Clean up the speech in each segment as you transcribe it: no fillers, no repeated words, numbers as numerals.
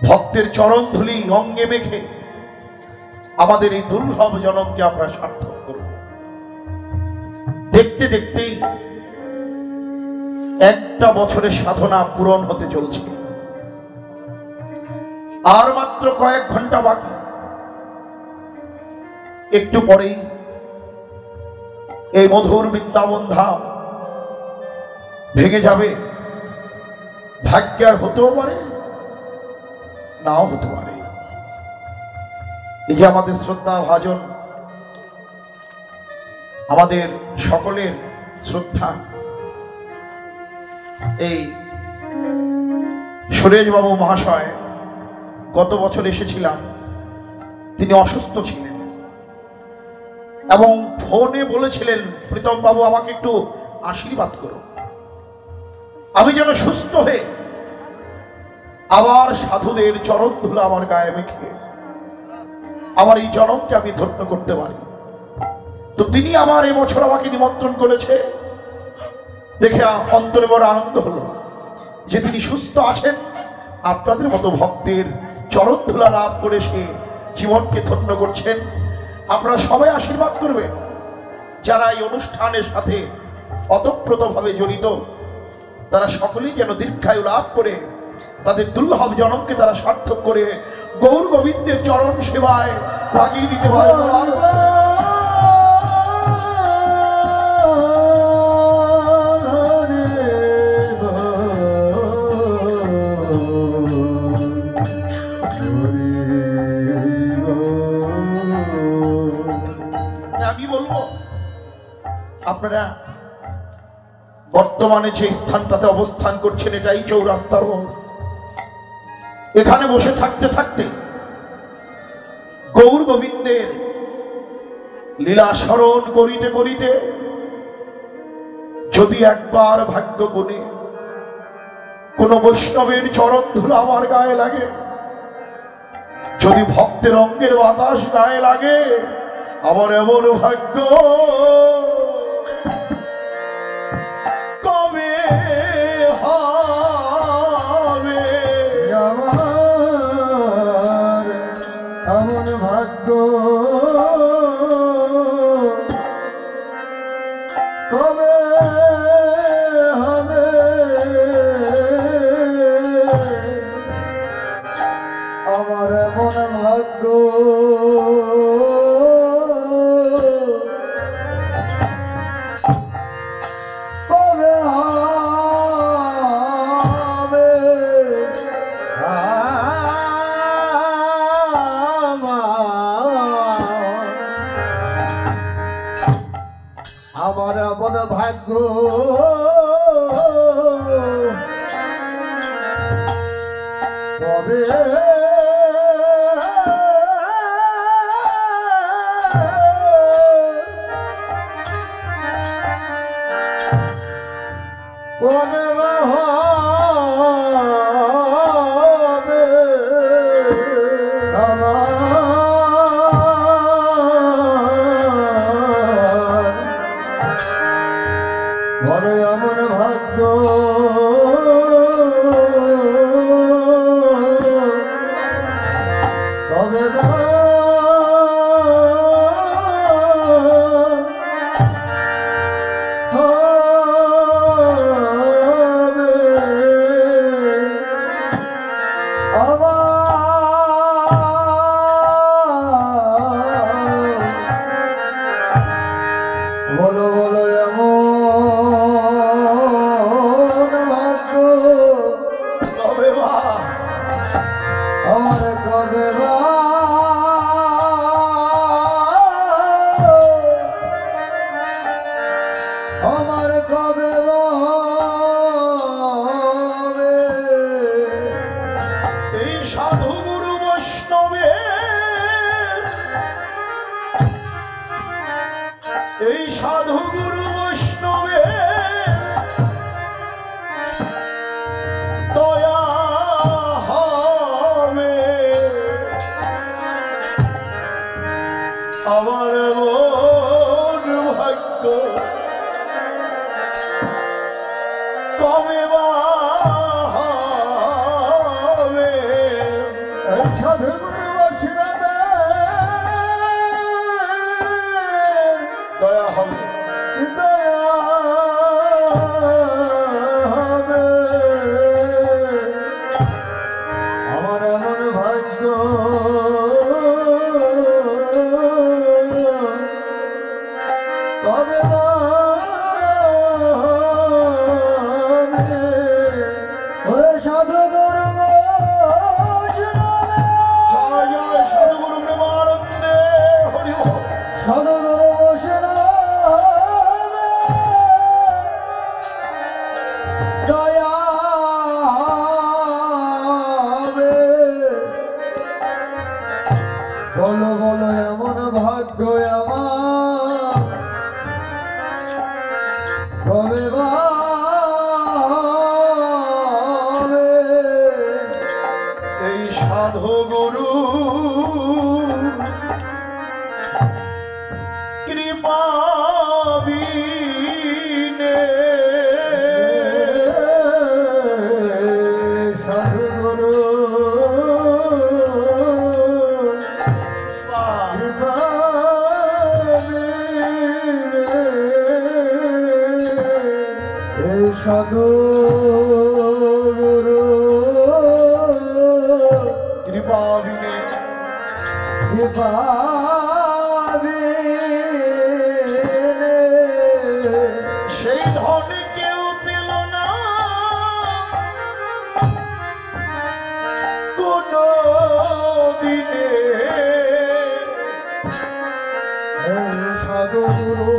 ভক্তের চরণ ধুলি অঙ্গে মেখে আমাদের এই দুর্লভ জনমকে আমরা সার্থক করব। দেখতে দেখতেই একটা বছরের সাধনা পূরণ হতে চলছে, আর মাত্র কয়েক ঘন্টা বাকি। একটু পরেই এই মধুর বৃন্দাবন ধাম ভেঙে যাবে। ভাগ্যের হতেও পারে, নাও হতে পারে। এই যে আমাদের শ্রদ্ধা ভাজন, আমাদের সকলের শ্রদ্ধা এই সুরেশবাবু মহাশয়, গত বছর এসেছিলাম, তিনি অসুস্থ ছিলেন এবং ফোনে বলেছিলেন, প্রীতম বাবু আমাকে একটু আশীর্বাদ করো, আমি যেন সুস্থ হয়ে আবার সাধুদের চরণ ধুলা আমার গায়ে মেখে আমার এই জনমকে আমি ধন্য করতে পারি। তো তিনি আমার এবছর আমাকে নিমন্ত্রণ করেছে দেখে অন্তরে বড় আনন্দ হলো যে তিনি সুস্থ আছেন, আপনাদের মতো ভক্তের চরণ ধুলা লাভ করে সে জীবনকে ধন্য করছেন। আপনারা সবাই আশীর্বাদ করবেন, যারা এই অনুষ্ঠানের সাথে অতপ্রতভাবে জড়িত তারা সকলেই যেন দীর্ঘায়ু লাভ করে তাদের দুর্লভ জনমকে তারা সার্থক করে গৌর গোবিন্দের চরণ সেবায় লাগিয়ে দিতে পারে। আমি বলবো আপনারা বর্তমানে যে স্থানটাতে অবস্থান করছেন এটাই চৌরাস্তার মোড়। এখানে বসে থাকতে থাকতে গৌর গোবিন্দের লীলা স্মরণ করিতে করিতে যদি একবার ভাগ্য গুণে কোন বৈষ্ণবের চরণ ধুলা আমার গায়ে লাগে, যদি ভক্তের অঙ্গের বাতাস গায়ে লাগে, আমার এমন ভাগ্য কবে হবে, আমার এমন ভাগ্য কবে হবে, আমার এমন ভাগ্য কবে হবে, আমার এমন ভাগ্য কবে কবে হবে, আমার বড় এমন ভাগ্য কবে বলো বলো এমন ভাগ্য কবে বা আমার কবে বা আমার কবে বা হবে, এই সাধু গুরু বৈষ্ণবের, এই সাধু গুরু বৈষ্ণবের দয়া হবে, আমার মন ভাগ্য কবে বা হবে। সাধু গুরু কৃপা বিনে সাধু গুরু কৃপা বিনে সাধু গুরু কৃপা বিনে কৃপা বিনে সেই ধন কেউ পেল না কোন দিনে সাধু গুরু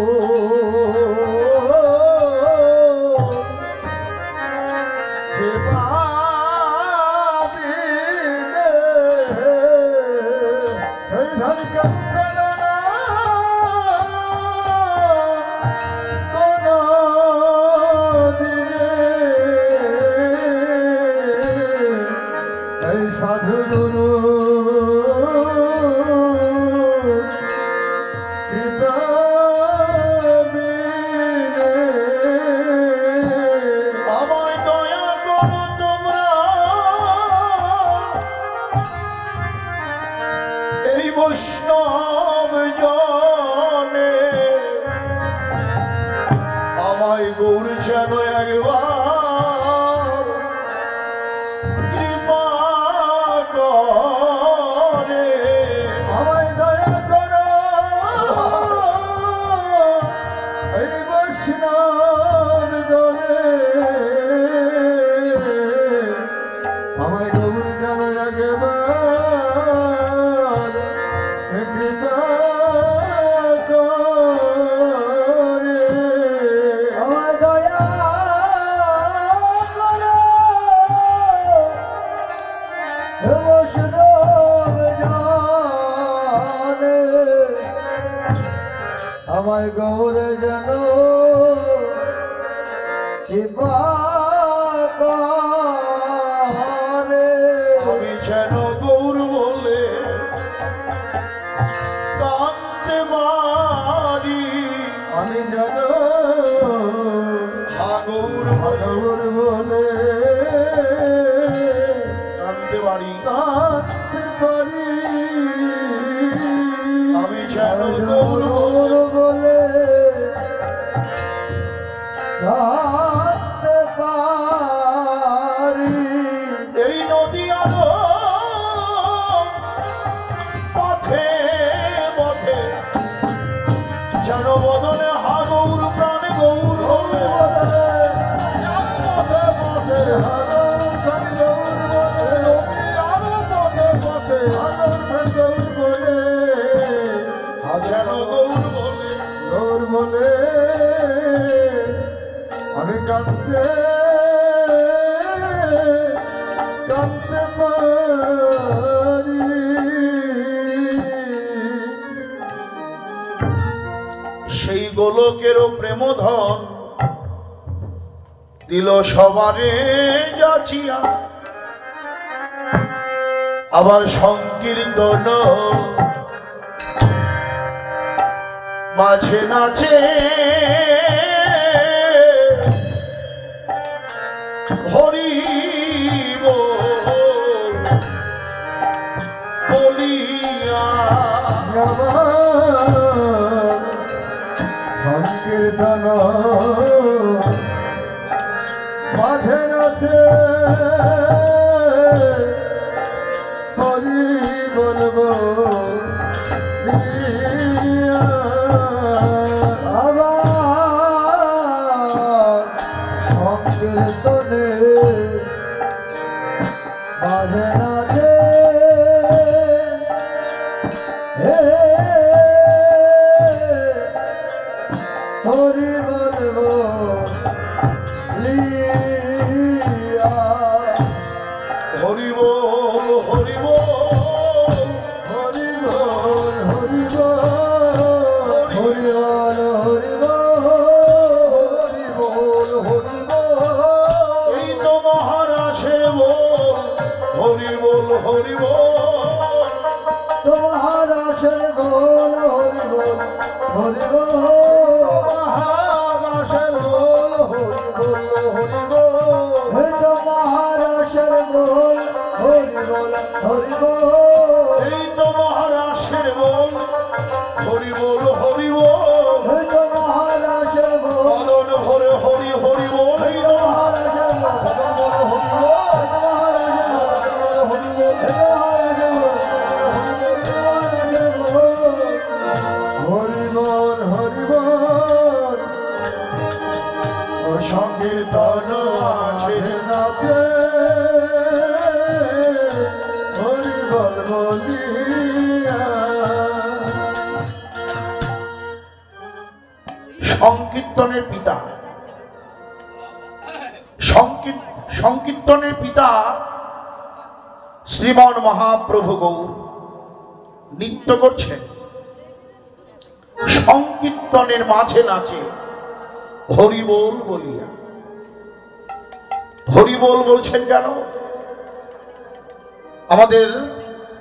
কৃপা বিনে সেই ধন কেউ পেল না কোন দিনে এই সাধু গুরু কৃপা বিনে আমায় দয়া করো তোমরা এই বৈষ্ণব জনে আমায় গৌর যেন একবার কৃপা করে আমায় দয়া করো এই বৈষ্ণব গণে আমায় গৌর যেন একবার কৃপা করে আমায় দয়া করো হে বৈষ্ণব জানে আমায় গৌরে যেন কৃপা করে আমি যেন গৌর বলে কান্দতে পারি আমি যেন গৌর গৌর বলে কান্দতে পারি কাঁদতে পারি আমি যেন গৌর গৌর বলে কাঁদতে পারি এই নদী আলো পথে পথে যেন বদলে হাগৌর প্রাণ গৌর হলে পথে পথে নদী আলো পথে পথে যেন গৌর বলে গৌর বলে আমি কাঁদতে কাঁদতে পারি সেই গোলকেরও প্রেমধন দিল সবারে যাচিয়া আবার সংকীর্তন মাঝে নাচে হরি বল বলিয়া সংকীর্তন মাঝে নাচে হরি বলবো দিয়া আবার সংকীর্তনে মাঝে নাচে হরি বলবো লিয়া হরি বল হরি বল হরি বল হরি বল হরি বল হরি বল হরি বল এই তো মহারাজের বল হরি হরি বল হরি বল। তোমার আশার বল হরি বল হরি বল মহারাশের বল হরি বল হরি বল। তোমার আশার বল হরি বল হরি বল এই তো মহারাশের বল হরি বল হরি বল। তোমার আশার বল বদন ভরে হরি হরি বল। এই তো তোমার আশার বল বদন ভরে হরি বল। তোমার আশার বল হরি বল তোমার আশার বল হরি বল হরি বল। ও সংকীর্তন আছে নাতে হরি বল বলিয়া সংকীর্তনের পিতা, সংকীর্তনের পিতা শ্রীমন মহাপ্রভু গৌর নৃত্য করছেন। সংকীর্তনের মাঝে নাচে হরি বল বলিয়া। হরি বল বলছেন কেন? আমাদের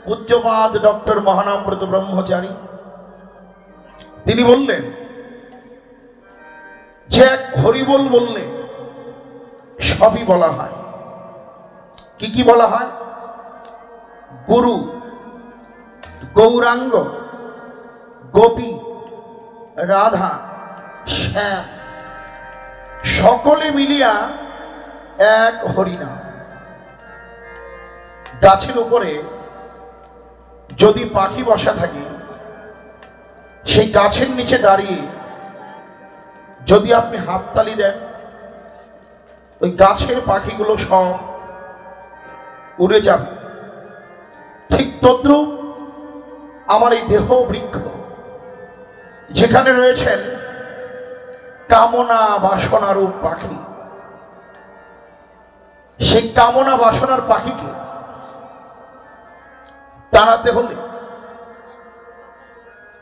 পূজ্যপাদ ডক্টর মহানামব্রত ব্রহ্মচারী তিনি বললেন যে এক হরিবোল বললে সবই বলা হয়। কি কি বলা হয়? গুরু, গৌরাঙ্গ, গোপী, রাধা, শ্যাম সকলে মিলিয়া এক হরিনাম। গাছের উপরে যদি পাখি বসা থাকে, সেই গাছের নিচে দাঁড়িয়ে যদি আপনি হাততালি দেন, ওই গাছের পাখিগুলো সব উড়ে যাবে। ঠিক তদ্রূপ আমার এই দেহ বৃক্ষ, যেখানে রয়েছেন কামনা বাসনা রূপ পাখি, সেই কামনা বাসনার পাখিকে তাড়াতে হলে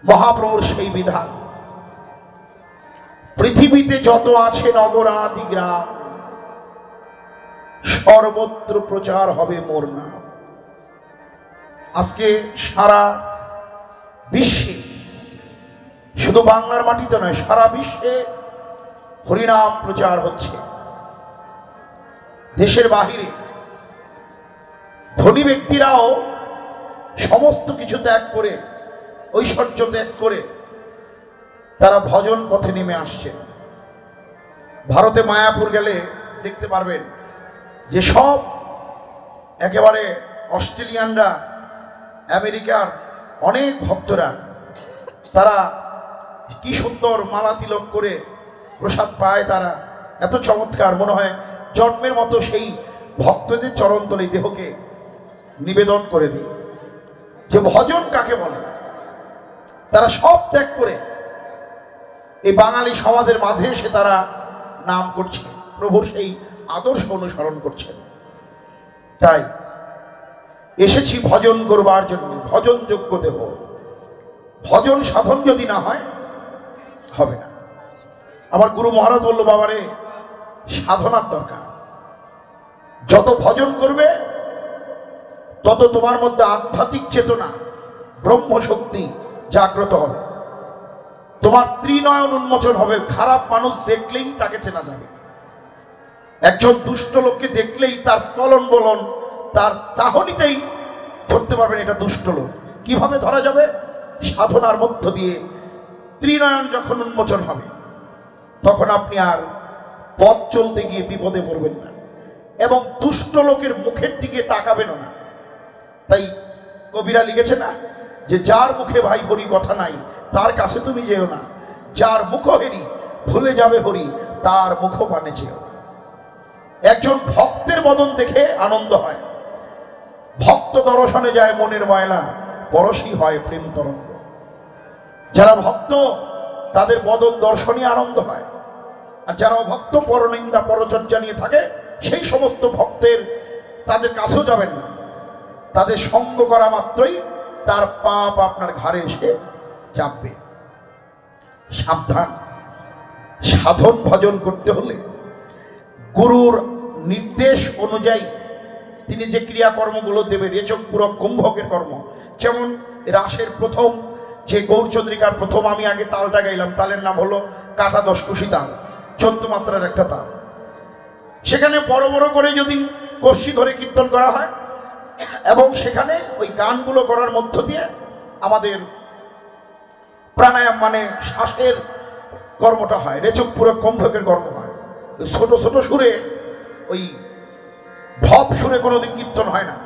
মহাপ্রভুর সেই বিধান। পৃথিবীতে যত আছে নগরাদি গ্রাম, সর্বত্র প্রচার হবে মোর নাম। আজকে সারা বিশ্বে, শুধু বাংলার মাটিতে নয়, সারা বিশ্বে হরিনাম প্রচার হচ্ছে। দেশের বাহিরে ধনী ব্যক্তিরাও সমস্ত কিছু ত্যাগ করে, ঐশ্বর্য ত্যাগ করে তারা ভজন পথে নেমে আসছে। ভারতে মায়াপুর গেলে দেখতে পারবেন যে সব একেবারে অস্ট্রেলিয়ানরা, আমেরিকার অনেক ভক্তরা, তারা কি সুন্দর মালা তিলক করে প্রসাদ পায়। তারা এত চমৎকার, মনে হয় জন্মের মতো সেই ভক্তদের চরণতলে দেহকে নিবেদন করে দেয়। যে ভজন কাকে বলে, তারা সব ত্যাগ করে এই বাঙালি সমাজের মাঝে এসে তারা নাম করছে, প্রভুর সেই আদর্শ অনুসরণ করছেন। তাই এসেছি ভজন করবার জন্য। ভজন যোগ্য দেহ, ভজন সাধন যদি না হয় হবে না। আমার গুরু মহারাজ বলল, বাবারে সাধনার দরকার। যত ভজন করবে তত তোমার মধ্যে আধ্যাত্মিক চেতনা, ব্রহ্ম শক্তি জাগ্রত হবে। তোমার ত্রিনয়ন উন্মোচন হবে। খারাপ মানুষ দেখলেই তাকে চেনা যাবে। একজন দুষ্ট লোককে দেখলেই তার চলন বলন, তার চাহনিতেই ধরতে পারবেন এটা দুষ্ট লোক। কিভাবে ধরা যাবে? সাধনার মধ্য দিয়ে ত্রিনয়ন যখন উন্মোচন হবে, তখন আপনি আর পথ চলতে গিয়ে বিপদে পড়বেন না, এবং দুষ্ট লোকের মুখের দিকে তাকাবেন না। তাই কবিরা লিখেছে না যে যার মুখে ভাই হরি কথা নাই, তার কাছে তুমি যেও না। যার মুখ হেরি ভুলে যাবে হরি, তার মুখ পানে যেও। একজন ভক্তের বদন দেখে আনন্দ হয়। ভক্ত দর্শনে যায় মনের ময়লা, পরশই হয় প্রেম তরঙ্গ। যারা ভক্ত তাদের বদন দর্শনে আনন্দ হয়। আর যারা ভক্ত পরনিন্দা পরচর্চা নিয়ে থাকে, সেই সমস্ত ভক্তের তাদের কাছেও যাবেন না। তাদের সঙ্গ করা মাত্রই তার পাপ আপনার ঘাড়ে এসে চাপবে। সাবধান। সাধন ভজন করতে হলে গুরুর নির্দেশ অনুযায়ী তিনি যে ক্রিয়াকর্মগুলো দেবে, রেচক পূরক কুম্ভকের কর্ম, যেমন রাসের প্রথম যে গৌরচন্দ্রিকার প্রথম আমি আগে তালটা গাইলাম, তালের নাম হলো কাটা দশকুশি তাল, 14 মাত্রার একটা তাল। সেখানে বড় বড় করে যদি কষি ধরে কীর্তন করা হয় এবং সেখানে ওই গানগুলো করার মধ্য দিয়ে আমাদের প্রাণায়াম মানে শ্বাসের কর্মটা হয়, রেচক পূরক কুম্ভকের কর্ম হয়। ছোট ছোট সুরে, ওই ভব সুরে কোনোদিন কীর্তন হয় না।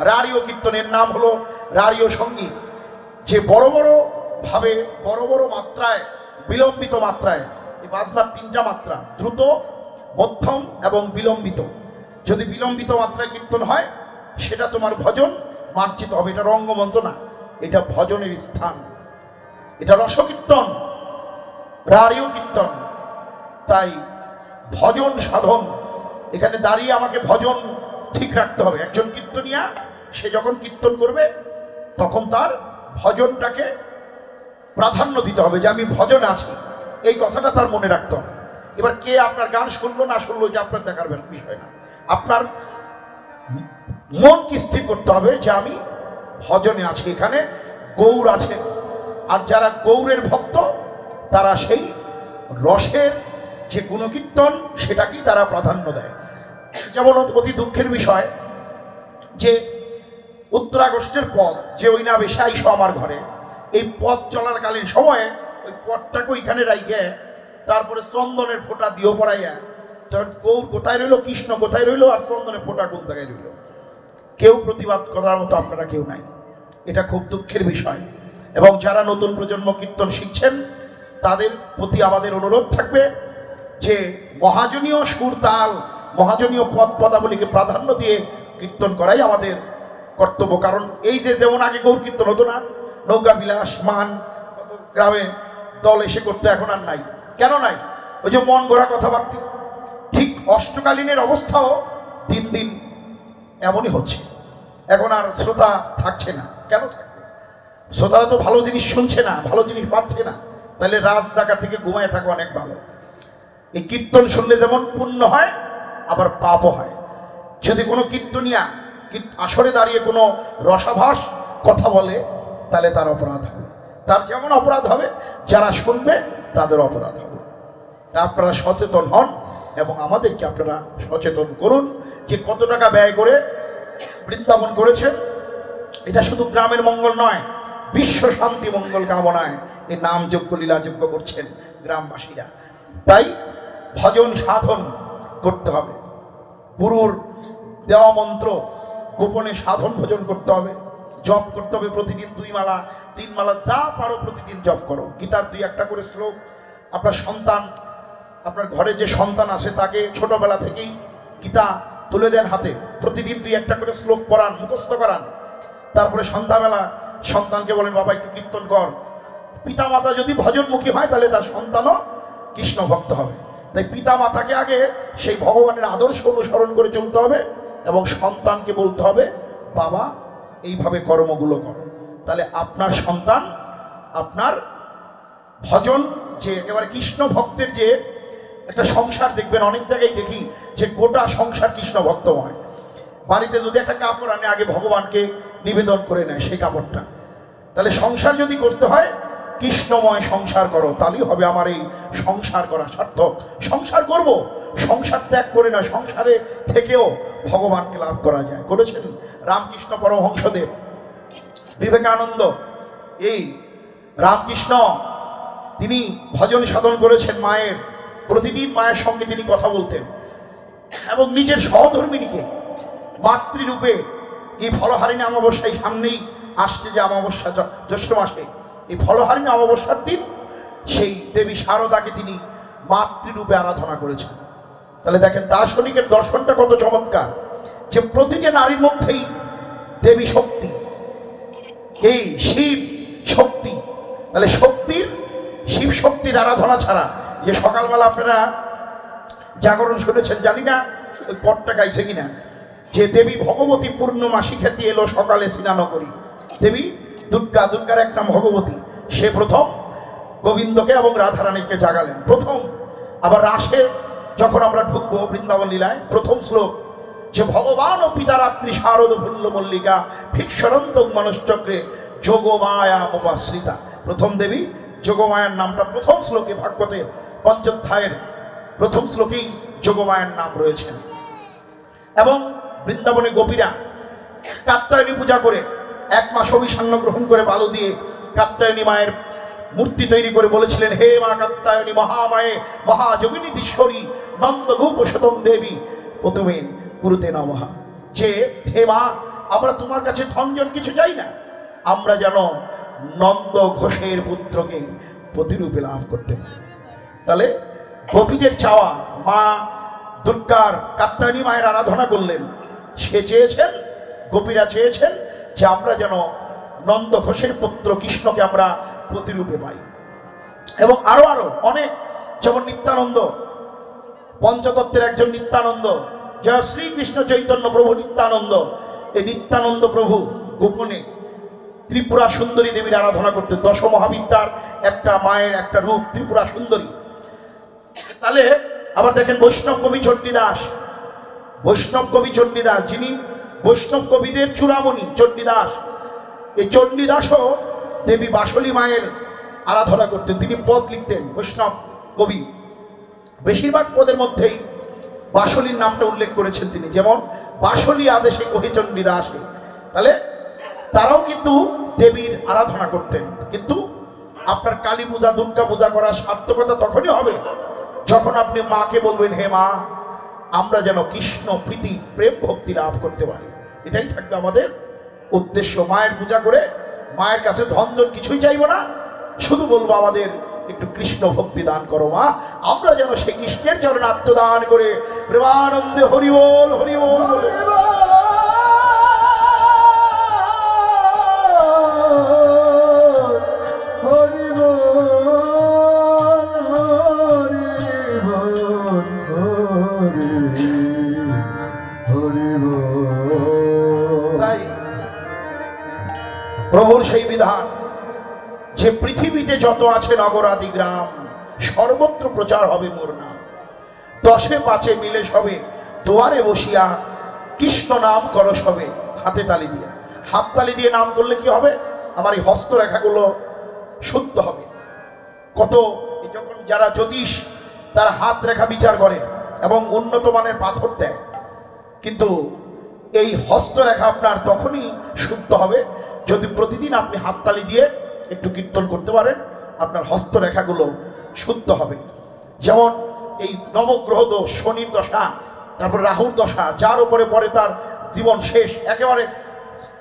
রারীয় কীর্তনের নাম হলো রারীয় সঙ্গীত, যে বড় বড় ভাবে বড় বড় মাত্রায় বিলম্বিত মাত্রায়, এই বাজনার 3টা মাত্রা, দ্রুত, মধ্যম এবং বিলম্বিত। যদি বিলম্বিত মাত্রায় কীর্তন হয় সেটা তোমার ভজন মার্জিত হবে। এটা রঙ্গমঞ্চ না, এটা ভজনের স্থান, এটা রসকীর্তন, রারীয় কীর্তন। তাই ভজন সাধন, এখানে দাঁড়িয়ে আমাকে ভজন ঠিক রাখতে হবে। একজন কীর্তনিয়া সে যখন কীর্তন করবে তখন তার ভজনটাকে প্রাধান্য দিতে হবে, যে আমি ভজনে আছি, এই কথাটা তার মনে রাখতে হবে। এবার কে আপনার গান শুনলো না শুনলো এটা আপনার দেখার বিষয় না, আপনার মনকে স্থির করতে হবে যে আমি ভজনে আছি, এখানে গৌর আছে। আর যারা গৌরের ভক্ত তারা সেই রসের যে গুণকীর্তন সেটাকেই তারা প্রাধান্য দেয়। যেমন অতি দুঃখের বিষয় যে উত্তরাগস্টের পথ যে ওই না বেশে আইসো আমার ঘরে, এই পথ চলাকালীন সময়ে ওই পথটাকে ওইখানে রাইগে তারপরে চন্দনের ফোঁটা দিয়েও পড়াইয়া, তখন গৌর কোথায় রইলো, কৃষ্ণ কোথায় রইলো, আর চন্দনের ফোঁটা কোন জায়গায় রইলো, কেউ প্রতিবাদ করার মতো আপনারা কেউ নাই। এটা খুব দুঃখের বিষয়। এবং যারা নতুন প্রজন্ম কীর্তন শিখছেন তাদের প্রতি আমাদের অনুরোধ থাকবে যে মহাজনীয় সুর তাল, মহাজনীয় পদ পদাবলীকে প্রাধান্য দিয়ে কীর্তন করাই আমাদের কর্তব্য। কারণ এই যে যেমন আগে গৌর কীর্তন হতো না, নৌকা বিলাস মান কত গ্রামে দল এসে করতে, এখন আর নাই। কেন নাই? ওই যে মন গড়া কথাবার্তা। ঠিক অষ্টকালীনের অবস্থাও দিন দিন এমনই হচ্ছে। এখন আর শ্রোতা থাকছে না। কেন থাকবে? শ্রোতারা তো ভালো জিনিস শুনছে না, ভালো জিনিস পাচ্ছে না। তাহলে রাত জাগা থেকে ঘুমায় থাকা অনেক ভালো। এই কীর্তন শুনলে যেমন পুণ্য হয় আবার পাপও হয়। যদি কোনো কীর্তনিয়া আসরে দাঁড়িয়ে কোনো রসাভাস কথা বলে তাহলে তার অপরাধ হবে। তার যেমন অপরাধ হবে, যারা শুনবে তাদের অপরাধ হবে। আপনারা সচেতন হন এবং আমাদেরকে আপনারা সচেতন করুন যে কত টাকা ব্যয় করে বৃন্দাবন করেছেন। এটা শুধু গ্রামের মঙ্গল নয়, বিশ্ব শান্তি মঙ্গল কামনায় এই নাম যজ্ঞ লীলাযজ্ঞ করছেন গ্রামবাসীরা। তাই ভজন সাধন করতে হবে, গুরুর দেওয়া মন্ত্র গোপনে সাধন ভজন করতে হবে, জপ করতে হবে প্রতিদিন 2 মালা 3 মালা যা পারো প্রতিদিন জপ করো। গীতার 2-1টা করে শ্লোক আপনার সন্তান, আপনার ঘরে যে সন্তান আছে তাকে ছোটবেলা থেকেই গীতা তুলে দেন হাতে, প্রতিদিন 2-1টা করে শ্লোক পড়ান, মুখস্থ করান। তারপরে সন্ধ্যাবেলা সন্তানকে বলেন বাবা একটু কীর্তন কর। পিতা মাতা যদি ভজনমুখী হয় তাহলে তার সন্তানও কৃষ্ণ ভক্ত হবে। তাই পিতা মাতাকে আগে সেই ভগবানের আদর্শ অনুসরণ করে চলতে হবে এবং সন্তানকে বলতে হবে বাবা এইভাবে কর্মগুলো করো। তাহলে আপনার সন্তান আপনার ভজন, যে একেবারে কৃষ্ণ ভক্তের যে একটা সংসার দেখবেন, অনেক জায়গায় দেখি যে গোটা সংসার কৃষ্ণ ভক্তময়। বাড়িতে যদি একটা কাপড় আনে আগে ভগবানকে নিবেদন করে নেয় সেই কাপড়টা। তাহলে সংসার যদি করতে হয় কৃষ্ণময় সংসার করো, তাহলেই হবে আমার এই সংসার করা সার্থক। সংসার করব, সংসার ত্যাগ করে না, সংসারে থেকেও ভগবানকে লাভ করা যায়। করেছেন রামকৃষ্ণ পরমহংসদেব, বিবেকানন্দ। এই রামকৃষ্ণ তিনি ভজন সাধন করেছেন মায়ের, প্রতিদিন মায়ের সঙ্গে তিনি কথা বলতেন এবং নিজের সহধর্মিনীকে মাতৃরূপে এই ফলহারিণী অমাবস্যায় সামনেই আসছে যে অমাবস্যা জ্যৈষ্ঠ মাসে, এই ফলহারিণী অমাবস্যার দিন সেই দেবী শারদাকে তিনি মাতৃরূপে আরাধনা করেছেন। তাহলে দেখেন দার্শনিকের দর্শনটা কত চমৎকার, যে প্রতিটি নারীর মধ্যেই দেবী শক্তি, এই শিব শক্তি। তাহলে শক্তির, শিব শক্তির আরাধনা ছাড়া, যে সকালবেলা আপনারা জাগরণ শুনেছেন জানি না ওই পটটা গাইছে কিনা, যে দেবী ভগবতী পূর্ণমাসী খ্যাতি এলো সকালে স্নান করি। দেবী দুর্গা, দুর্গার এক নাম ভগবতী। সে প্রথম গোবিন্দকে এবং রাধারানীকে জাগালেন প্রথম। আবার রাসে যখন আমরা ঢুকবো বৃন্দাবন লীলায়, প্রথম শ্লোক যে ভগবান ও পিতারাত্রি শারদ ভুল্ল মল্লিকা ভিক্ষরন্ত মনশ্চক্রে যোগমায়া মুপাশ্রিতা। প্রথম দেবী যোগমায়ার নামটা প্রথম শ্লোকে, ভাগবতের পঞ্চোধ্যায়ের প্রথম শ্লোকেই যোগমায়ার নাম রয়েছে। এবং বৃন্দাবনে গোপীরা কাত্যায়নী পূজা করে 1 মাস অভিসান্ন গ্রহণ করে বালু দিয়ে কাত্যায়নী মায়ের মূর্তি তৈরি করে বলেছিলেন, হে মা কাত্যায়নী মহামায়ে মহাযোগিনী ঈশ্বরী নন্দগোপ শতং দেবী প্রথমে গুরুতে নমঃ। যে হে মা, আমরা তোমার কাছে ধনজন কিছু চাই না, আমরা যেন নন্দ ঘোষের পুত্রকে প্রতিরূপে লাভ করতে পারি। তাহলে গোপীদের চাওয়া, মা দুর্গার কাত্যায়নী মায়ের আরাধনা করলেন, সে চেয়েছেন, গোপীরা চেয়েছেন যে আমরা যেন নন্দ ঘোষের পুত্র কৃষ্ণকে আমরা প্রতিরূপে পাই। এবং আরো আরো অনেক, যেমন নিত্যানন্দ, পঞ্চতত্ত্বের একজন নিত্যানন্দ, জয় শ্রীকৃষ্ণ চৈতন্য প্রভু নিত্যানন্দ। এই নিত্যানন্দ প্রভু গোপনে ত্রিপুরা সুন্দরী দেবীর আরাধনা করতেন। 10 মহাবিদ্যার একটা মায়ের একটা রূপ ত্রিপুরা সুন্দরী। তাহলে আবার দেখেন বৈষ্ণব কবি চণ্ডীদাস, বৈষ্ণব কবি চণ্ডীদাস, যিনি বৈষ্ণব কবিদের চূড়ামণি চণ্ডীদাস, এই চণ্ডীদাসও দেবী বাসলী মায়ের আরাধনা করতেন। তিনি পদ লিখতেন, বৈষ্ণব কবি বেশিরভাগ পদের মধ্যেই বাসলীর নামটা উল্লেখ করেছেন তিনি, যেমন বাসলী আদেশে কহি চণ্ডীদাসে। তাহলে তারাও কিন্তু দেবীর আরাধনা করতেন। কিন্তু আপনার কালী পূজা, দুর্গা পূজা করার সার্থকতা তখনই হবে যখন আপনি মাকে বলবেন, হে মা, আমরা যেন কৃষ্ণ প্রীতি প্রেম ভক্তি লাভ করতে পারি। এটাই থাকবে আমাদের উদ্দেশ্য। মায়ের পূজা করে মায়ের কাছে ধনজন কিছুই চাইবো না, শুধু বলবো আমাদের একটু কৃষ্ণ ভক্তি দান করো মা, আমরা যেন সেই কৃষ্ণের চরণে আত্মদান করে প্রেমানন্দে হরি বল হরি বল বলে প্রভুর সেই বিধান যে পৃথিবীতে যত আছে নগরাদি গ্রাম, সর্বত্র প্রচার হবে মোর নাম। 10 5 মিলে সবে দুয়ারে বসিয়া কৃষ্ণ নাম করো সবে হাতে তালি দিয়া। হাত তালি দিয়ে নাম করলে কি হবে? আমার এই হস্তরেখাগুলো শুদ্ধ হবে। কত যখন যারা জ্যোতিষ তার হাত রেখা বিচার করে এবং উন্নত মানের পাথর দেয়, কিন্তু এই হস্তরেখা আপনার তখনই শুদ্ধ হবে যদি প্রতিদিন আপনি হাততালি দিয়ে একটু কীর্তন করতে পারেন, আপনার হস্তরেখাগুলো শুদ্ধ হবে। যেমন এই নবগ্রহ দোষ, শনির দশা, তারপর রাহুর দশা, যার উপরে পরে তার জীবন শেষ, একেবারে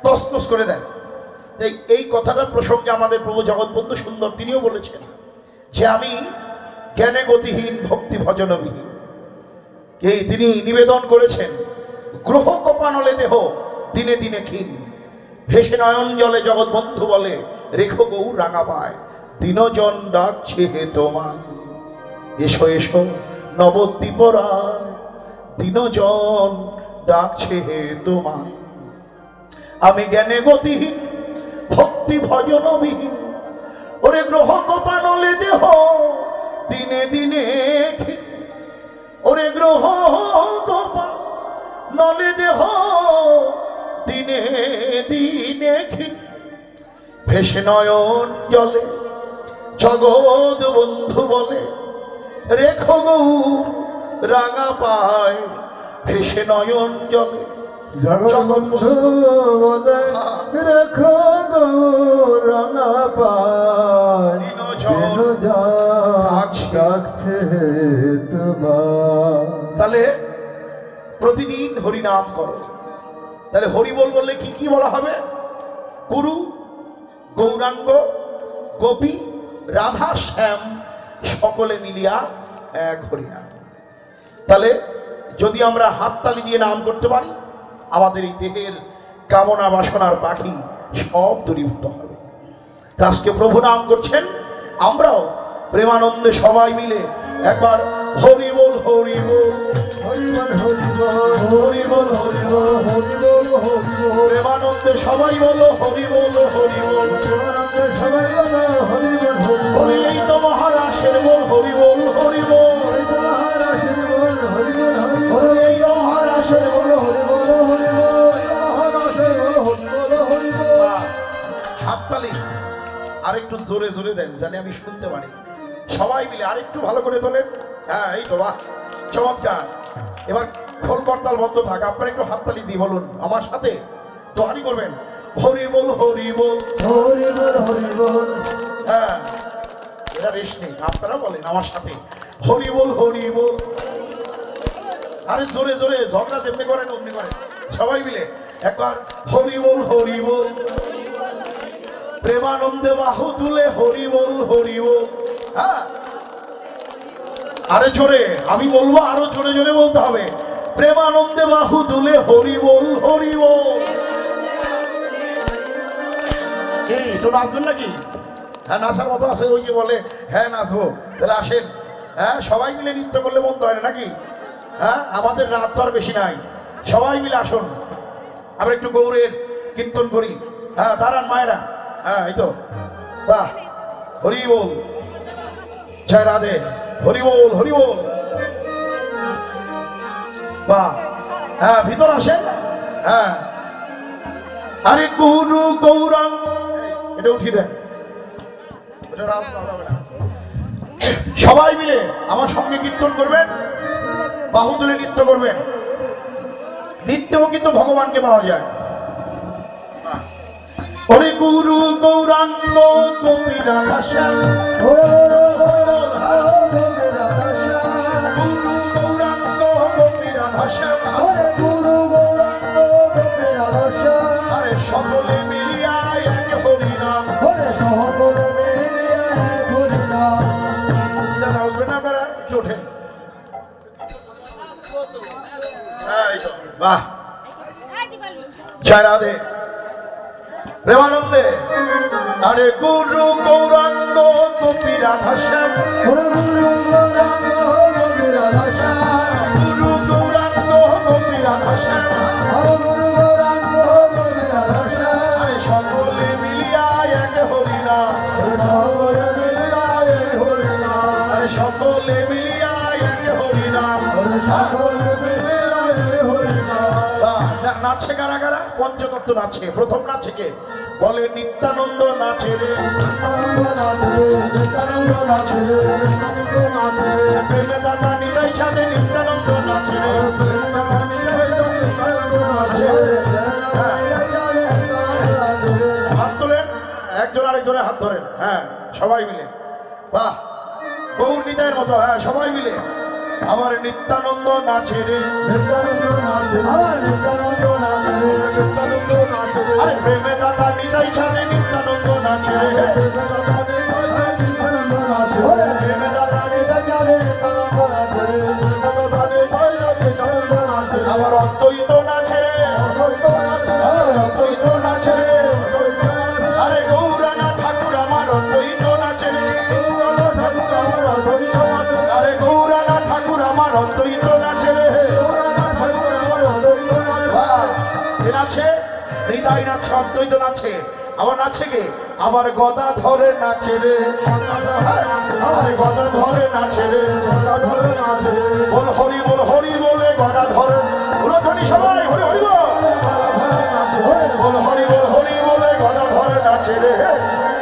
তছনছ করে দেয়। এই কথাটার প্রসঙ্গে আমাদের প্রভু জগৎবন্ধু সুন্দর তিনিও বলেছেন যে আমি জ্ঞানে গতিহীন ভক্তি ভজনবিহীন। তিনি নিবেদন করেছেন, গ্রহ কপানলে দেহ দিনে দিনে ক্ষীণ, ভেসে নয়ন জলে জগৎ বন্ধু বলে রেখো গৌ রাঙা পায়, দিনজন ডাকছে হে তোমায়, এসো এসো নবদ্বীপ রায়, দিনজন ডাকছে হে তোমায়। আমি জ্ঞানে গতিহীন ভক্তি ভজনবিহীন, ওরে গ্রহ কপানলে দেহ দিনে দিনে ক্ষীণ, ওরে গ্রহ কপানলে দেহ দিনে দিনে ক্ষীণ, ভেসে নয়ন জলে জগৎ বন্ধু বলে রেখো গৌর রাঙা পায়, ভেসে নয়ন জলে জগৎ বন্ধু বলে রেখো গৌর রাঙা পায়, ডাকছে তোমার। তাহলে প্রতিদিন হরি নাম করো। তাহলে হরি বললে কি কি বলা হবে? গুরু, গৌরাঙ্গ, গোপী, রাধা, শ্যাম সকলে মিলিয়া এক হরিনাম। তাহলে যদি আমরা হাততালি দিয়ে নাম করতে পারি, আমাদের এই দেহের কামনা বাসনার পাখি সব দূরীভূত হবে। আজকে প্রভু নাম করছেন, আমরাও প্রেমানন্দে সবাই মিলে একবার হরি বল হরি বল হরি বল হরি বল হরি বল হরি বল হরি বল হরি বল, প্রেমানন্দে সবাই বলো হরি বল হরি বল, প্রেমানন্দে সবাই বলো হরি বল হরি বল। এই তো মহারাশের বল হরি বল হরি বল, এই তো মহারাশের বল হরি বল হরি বল, এই তো মহারাশের বল হরি বল হাততালি আর একটু জোরে জোরে দেন জানি আমি শুনতে পারি। সবাই মিলে আর একটু ভালো করে তোলেন। হ্যাঁ এই তো বাহ, চমৎকার। এবার খোল করতাল বন্ধ থাক, আপনারা একটু হাততালি দিয়ে বলুন আমার সাথে, দোহারি করবেন, হরি বল হরি বল হরি বল হরি বল। হ্যাঁ এটা রেশ নেই, আপনারা বলেন আমার সাথে, হরি বল হরি বল। আরে জোরে জোরে, ঝগড়া যেমনি করেন অমনি করেন, সবাই মিলে একবার হরি বল হরি বল। প্রেমানন্দে বাহু তুলে হরি বল হরি বল। হ্যাঁ আরে জোরে, আমি বলবো আরো জোরে জোরে বলতে হবে, প্রেমানন্দে বাহু তুলে হরি বল হরি বল। এই তো নাচবেন নাকি? হ্যাঁ নাচার মতো আছে, ওই যে বলে হ্যাঁ নাচবো, তাহলে আসেন। হ্যাঁ সবাই মিলে নৃত্য করলে মন্দ হয় না নাকি? হ্যাঁ আমাদের রাত তো আর বেশি নাই, সবাই মিলে আসুন আমরা একটু গৌরের কীর্তন করি। হ্যাঁ দাঁড়ান মায়েরা, হ্যাঁ এই তো বাহ, হরি বল, জয় রাধে, হরি বল হরি বল। বাহ হ্যাঁ ভিতর আসেন। হ্যাঁ আরে গুরু গৌরাঙ্গ, এটা উঠিয়ে দেন, সবাই মিলে আমার সঙ্গে কীর্তন করবেন, বাহু তুলে নৃত্য করবেন। নৃত্যও কিন্তু ভগবানকে পাওয়া যায়। ওরে গুরু গৌরাঙ্গ গোপী রাধা শ্যাম, গুরু গৌরাঙ্গ গোপী রাধা শ্যাম, আরে সকলে মিলিয়া এক হরি নাম। উঠবেন আপনারা, একটু ওঠেন। বাহ জয় রাধে, প্রেমানন্দে। আরে গুরু গৌরাঙ্গ গোপী রাধা শ্যাম, গুরু গৌরাঙ্গ গোপী রাধা শ্যাম, আরে সকলে মিলিয়া এক হরি নাম, আরে সকলে মিলিয়া এক হরি নাম। নাচছে কারা কারা? পঞ্চতত্ত্ব নাচছে। প্রথম নাচছে কে? বলে নিত্যানন্দ নাচে রে, প্রেমে দাদা নিতাই ছাদে নিত্যানন্দ নাচে রে। হাত তোলেন, একজন আরেকজনের হাত ধরেন। হ্যাঁ সবাই মিলে বাহ, গৌর নিতাইয়ের মতো। হ্যাঁ সবাই মিলে আমার নিত্যানন্দ নাচে রে, আরে প্রেমে দাদা নিতাই ছাদে নিত্যানন্দ নাচে রে, প্রেমে দাদা আমার অদ্বৈত নাচে রে, অদ্বৈত নাচে রে। আরে গৌরানা ঠাকুর আমার অদ্বৈত নাচে রে, আরে গৌরানা ঠাকুর আমার অদ্বৈত নাচে রে। নাচে হৃদয় নাচে, অদ্বৈত নাচে। আবার নাচে কে? আবার গদা ধরে নাচে রে, আরে গদা ধরে নাচে রে। বল হরি বল হরি বলে গদা ধরে, বলো ধরি সবাই হরি হরি বল, বল হরি বল হরি বলে গদা ধরে নাচে রে,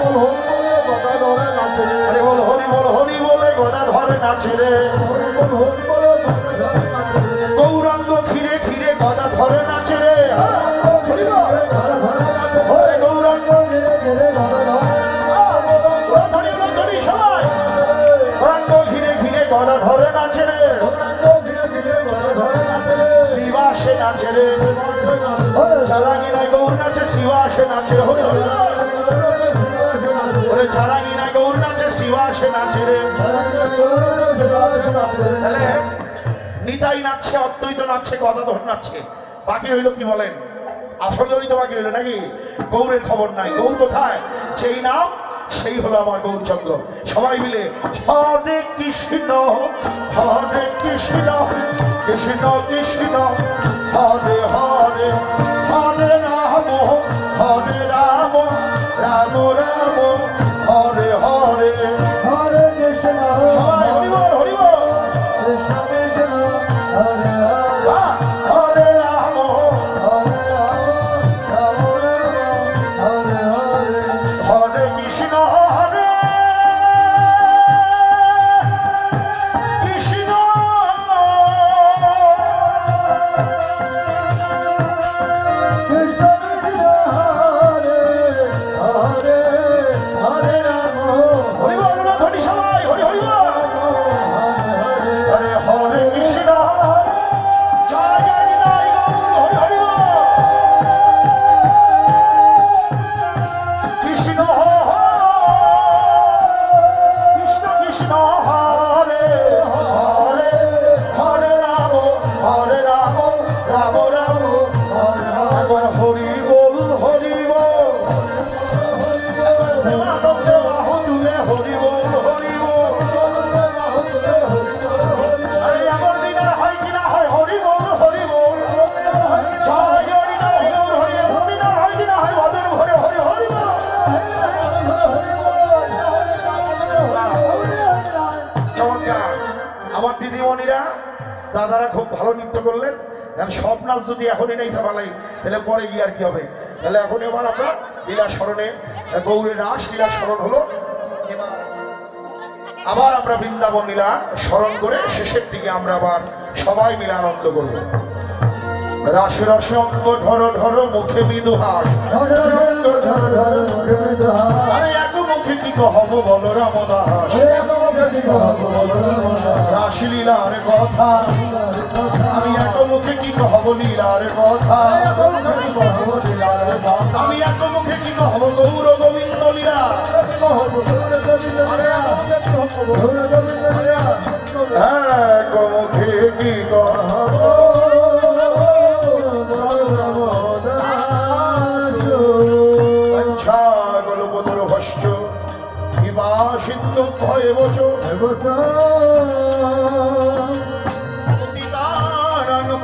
বল হরি বলে গদা ধরে নাচে রে, আরে বল হরি বল হরি বলে গদা ধরে নাচে রে। গৌরাঙ্গ ঘিরে ঘিরে গদা ধরে নাচে রে, গৌরাঙ্গ ঘিরে ঘিরে গদা ধরে নাচে রে, শিবাসে নাচে রে, চালাঙ্গিনায় গৌর নাচে, শিবাসে নাচে রে, ওরে চালাঙ্গিনায় গৌর নাচে, শিবাসে নাচে রে। তাহলে নিতাই নাচছে, অদ্বৈত নাচছে, গদাধর নাচছে, বাকি রইল কি বলেন? আসলেই তো বাকি রইল নাকি? গৌরের খবর নাই। গৌর কোথায়? সেই নাম, সেই হলো আমার গৌরচন্দ্র। সবাই মিলে হরে কৃষ্ণ হরে কৃষ্ণ কৃষ্ণ কৃষ্ণ হরে হরে, হরে রাম হরে রাম রাম রাম হরে হরে, হরে কৃষ্ণ হরি বল হরি বল, কৃষ্ণ কৃষ্ণ হরে হরে, হরে রাম হরে রাম রাম রাম হরে হরে। হরি বল না ধনী সবাই, হরি হরি বল। হরে হরে কৃষ্ণ জয় জয় নিতাই গৌর, হরি হরি বল। কৃষ্ণ কৃষ্ণ কৃষ্ণ হরে হরে, হরে রাম রাম রাম একবার হরি বল, হরি বল। আনন্দে বাহু তুলে হরি বল, হরি বল। আরে এমন দিনে হয় কিনা হয় হরি বল, হরি বল। জয় জয় নিতাই গৌর, হরি এমন দিনে হয় কিনা হয় বাদের ভরে হরি হরি বল। চমৎকার। আমার দিদিমণিরা দাদারা খুব ভালো নৃত্য করলেন। সব নাচ যদি এখনই নেই চাপালাই তাহলে পরে গিয়ে আর কি হবে। তাহলে এখন এবার আমরা লীলা স্মরণে গৌরের রাস লীলা স্মরণ হলো। এবার আবার আমরা বৃন্দাবন লীলা স্মরণ করে শেষের দিকে আমরা আবার সবাই মিলে আনন্দ করবো। রাশে রাশে অঙ্গ ধরো ধরো মুখে মৃদু হাস। আরে এক মুখে কি কহব বলো রামদাস। রাশি লীলার কথা আমি এক মুখে কি কহব লীলার কথা। আমি এক মুখে কি কহব গৌর গোবিন্দ লীলা। এক মুখে কি কহব সিন্ধু ভয়ে বচো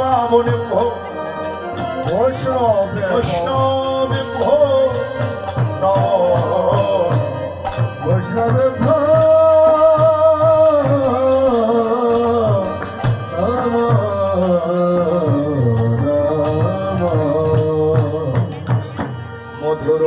বাবনে বৈষ্ণব মধুর